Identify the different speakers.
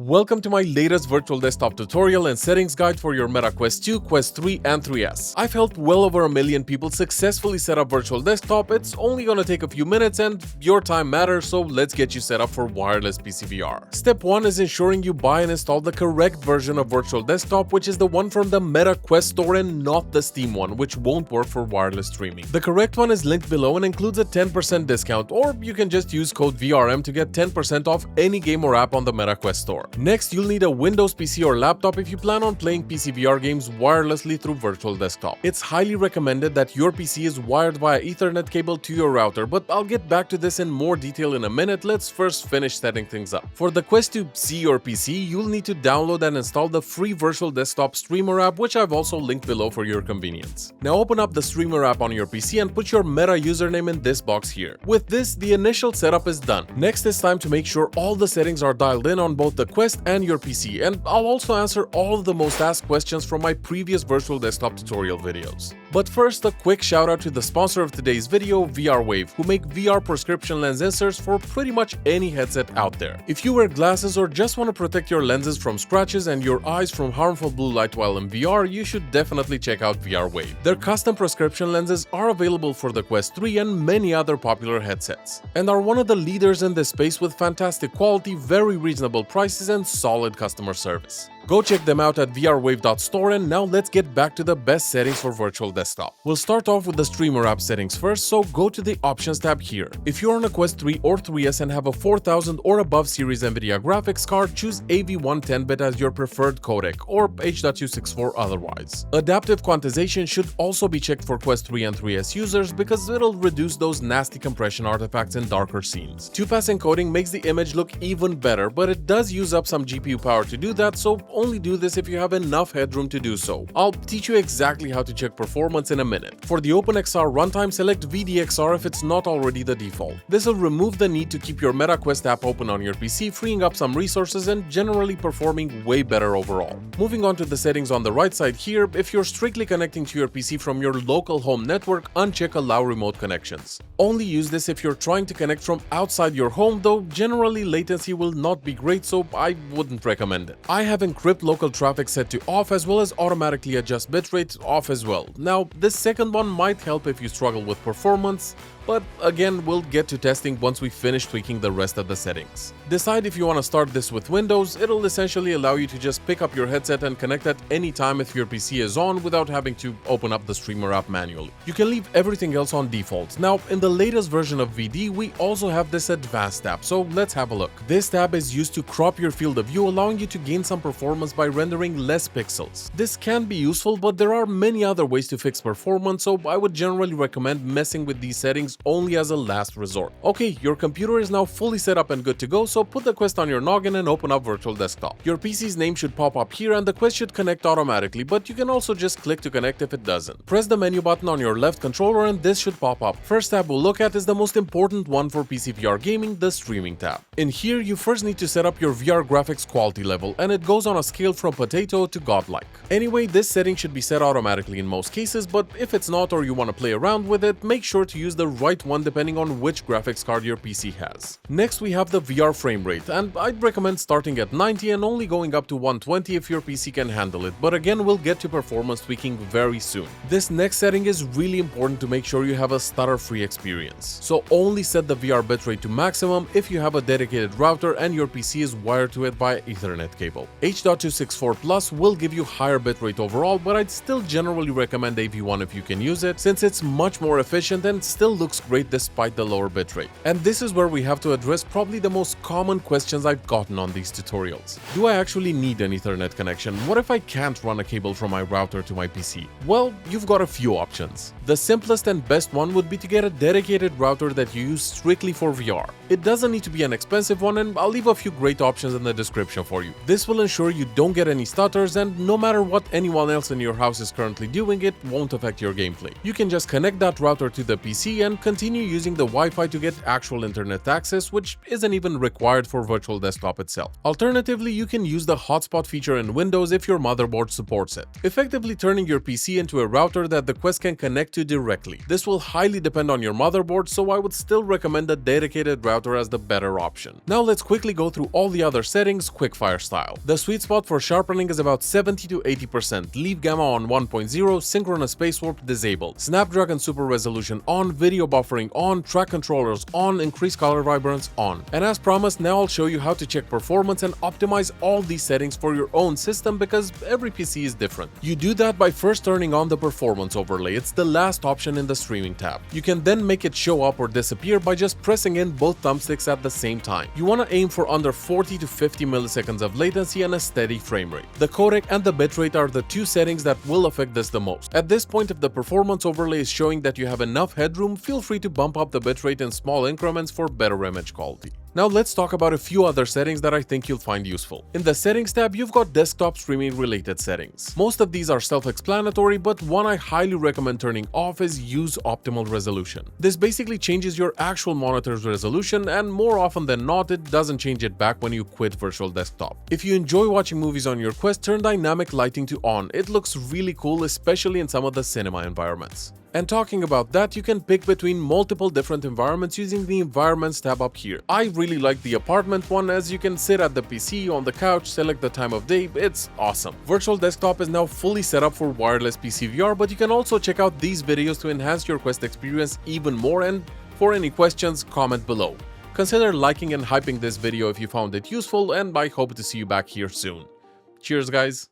Speaker 1: Welcome to my latest virtual desktop tutorial and settings guide for your Meta Quest 2, Quest 3, and 3S. I've helped well over 1 million people successfully set up virtual desktop. It's only gonna take a few minutes and your time matters, so let's get you set up for wireless PCVR. Step 1 is ensuring you buy and install the correct version of virtual desktop, which is the one from the Meta Quest store and not the Steam one, which won't work for wireless streaming. The correct one is linked below and includes a 10% discount, or you can just use code VRM to get 10% off any game or app on the Meta Quest store. Next, you'll need a Windows PC or laptop if you plan on playing PCVR games wirelessly through virtual desktop. It's highly recommended that your PC is wired via Ethernet cable to your router, but I'll get back to this in more detail in a minute. Let's first finish setting things up. For the Quest to see your PC, you'll need to download and install the free virtual desktop streamer app, which I've also linked below for your convenience. Now open up the streamer app on your PC and put your Meta username in this box here. With this, the initial setup is done. Next, it's time to make sure all the settings are dialed in on both the Quest and your PC, and I'll also answer all of the most asked questions from my previous virtual desktop tutorial videos. But first, a quick shout out to the sponsor of today's video, VRWave, who make VR prescription lens inserts for pretty much any headset out there. If you wear glasses or just want to protect your lenses from scratches and your eyes from harmful blue light while in VR, you should definitely check out VRWave. Their custom prescription lenses are available for the Quest 3 and many other popular headsets, and are one of the leaders in this space with fantastic quality, very reasonable prices, and solid customer service. Go check them out at vrwave.store, and now let's get back to the best settings for virtual desktop. We'll start off with the streamer app settings first, so go to the options tab here. If you're on a Quest 3 or 3S and have a 4000 or above series NVIDIA graphics card, choose AV110-bit as your preferred codec, or H.264 otherwise. Adaptive quantization should also be checked for Quest 3 and 3S users because it'll reduce those nasty compression artifacts in darker scenes. 2-pass encoding makes the image look even better, but it does use up some GPU power to do that, so only do this if you have enough headroom to do so. I'll teach you exactly how to check performance in a minute. For the OpenXR runtime, select VDXR if it's not already the default. This will remove the need to keep your Meta Quest app open on your PC, freeing up some resources and generally performing way better overall. Moving on to the settings on the right side here, if you're strictly connecting to your PC from your local home network, uncheck Allow Remote Connections. Only use this if you're trying to connect from outside your home, though generally latency will not be great, so I wouldn't recommend it. I have encrypt local traffic set to off, as well as automatically adjust bitrate off as well. Now, this second one might help if you struggle with performance, but again, we'll get to testing once we finish tweaking the rest of the settings. Decide if you want to start this with Windows. It'll essentially allow you to just pick up your headset and connect at any time if your PC is on without having to open up the streamer app manually. You can leave everything else on default. Now, in the latest version of VD, we also have this advanced tab, so let's have a look. This tab is used to crop your field of view, allowing you to gain some performance by rendering less pixels. This can be useful, but there are many other ways to fix performance, so I would generally recommend messing with these settings only as a last resort. Okay, your computer is now fully set up and good to go, so put the Quest on your noggin and open up Virtual Desktop. Your PC's name should pop up here and the Quest should connect automatically, but you can also just click to connect if it doesn't. Press the menu button on your left controller and this should pop up. First tab we'll look at is the most important one for PCVR gaming, the Streaming tab. In here, you first need to set up your VR graphics quality level, and it goes on a scale from potato to godlike. Anyway, this setting should be set automatically in most cases, but if it's not or you want to play around with it, make sure to use the right one depending on which graphics card your PC has. Next, we have the VR frame rate, and I'd recommend starting at 90 and only going up to 120 if your PC can handle it, but again, we'll get to performance tweaking very soon. This next setting is really important to make sure you have a stutter-free experience. So only set the VR bitrate to maximum if you have a dedicated router and your PC is wired to it via Ethernet cable. H.264 Plus will give you higher bitrate overall, but I'd still generally recommend AV1 if you can use it, since it's much more efficient and still looks great despite the lower bitrate. And this is where we have to address probably the most common questions I've gotten on these tutorials. Do I actually need an Ethernet connection? What if I can't run a cable from my router to my PC? Well, you've got a few options. The simplest and best one would be to get a dedicated router that you use strictly for VR. It doesn't need to be an expensive one, and I'll leave a few great options in the description for you. This will ensure you don't get any stutters, and no matter what anyone else in your house is currently doing, it won't affect your gameplay. You can just connect that router to the PC and continue using the Wi-Fi to get actual internet access, which isn't even required for Virtual Desktop itself. Alternatively, you can use the hotspot feature in Windows if your motherboard supports it, effectively turning your PC into a router that the Quest can connect to directly. This will highly depend on your motherboard, so I would still recommend a dedicated router as the better option. Now let's quickly go through all the other settings quickfire style. The sweet spot for sharpening is about 70 to 80%, leave gamma on 1.0, synchronous space warp disabled, Snapdragon super resolution on, video buffering on, track controllers on, increased color vibrance on. And as promised, now I'll show you how to check performance and optimize all these settings for your own system because every PC is different. You do that by first turning on the performance overlay. It's the last option in the streaming tab. You can then make it show up or disappear by just pressing in both thumbsticks at the same time. You want to aim for under 40 to 50 milliseconds of latency and a steady frame rate. The codec and the bitrate are the two settings that will affect this the most. At this point, if the performance overlay is showing that you have enough headroom, feel free to bump up the bitrate in small increments for better image quality. Now let's talk about a few other settings that I think you'll find useful. In the settings tab, you've got desktop streaming related settings. Most of these are self-explanatory, but one I highly recommend turning off is use optimal resolution. This basically changes your actual monitor's resolution, and more often than not, it doesn't change it back when you quit Virtual Desktop. If you enjoy watching movies on your Quest, turn dynamic lighting to on. It looks really cool, especially in some of the cinema environments. And talking about that, you can pick between multiple different environments using the Environments tab up here. I really like the apartment one, as you can sit at the PC, on the couch, select the time of day. It's awesome. Virtual Desktop is now fully set up for wireless PCVR, but you can also check out these videos to enhance your Quest experience even more, and for any questions, comment below. Consider liking and hyping this video if you found it useful, and I hope to see you back here soon. Cheers guys!